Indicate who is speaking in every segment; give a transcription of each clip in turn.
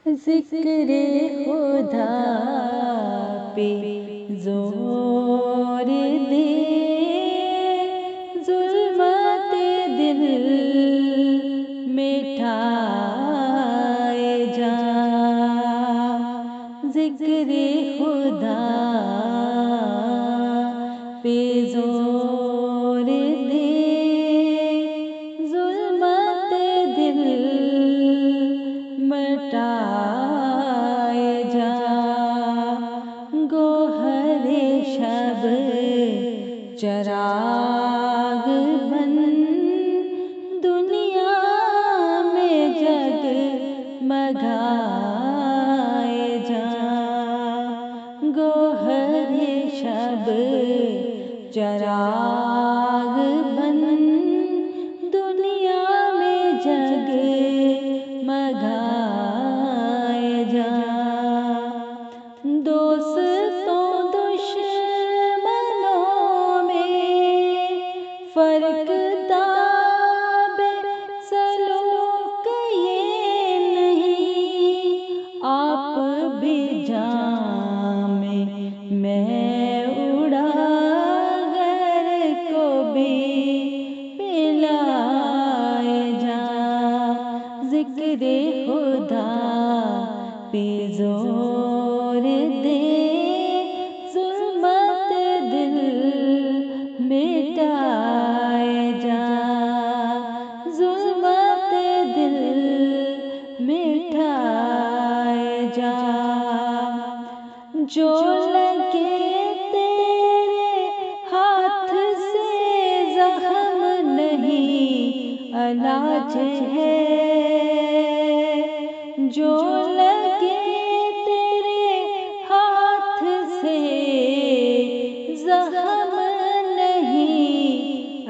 Speaker 1: ذکر خدا پہ زور دے، ظلمت دل مٹائے جا۔ ذکر خدا پہ زور دے، ظلمت دل مٹائے جا۔ گوہر شب چراغ بن دنیا میں جگمگائے جا۔ گوہر شب چراغ بن دنیا میں جگمگائے جا۔ دوستوں دشمنوں میں فرق داب سلوک یہ نہیں، آپ بھی جام میں اڑا غیر کو بھی پلائے جا۔ ذکر خدا پہ زور دے، ظلمت دل مٹائے جا۔ ظلمت دل مٹائے جا۔ جو لگے تیرے ہاتھ سے زخم نہیں علاج ہے، جو لگے تیرے ہاتھ سے زخم نہیں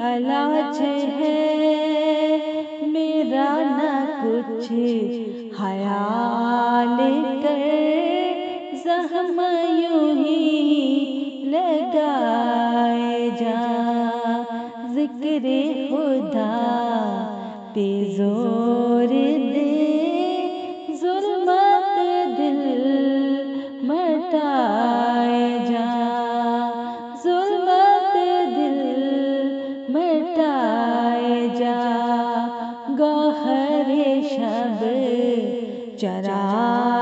Speaker 1: علاج ہے۔ میرا نہ کچھ خیال کر، زخم یوں ہی لگائے جا۔ ذکر خدا پہ زور دے، ظلمت دل مٹائے جا۔ ظلمت دل مٹائے جا۔ گوہر شب چراغ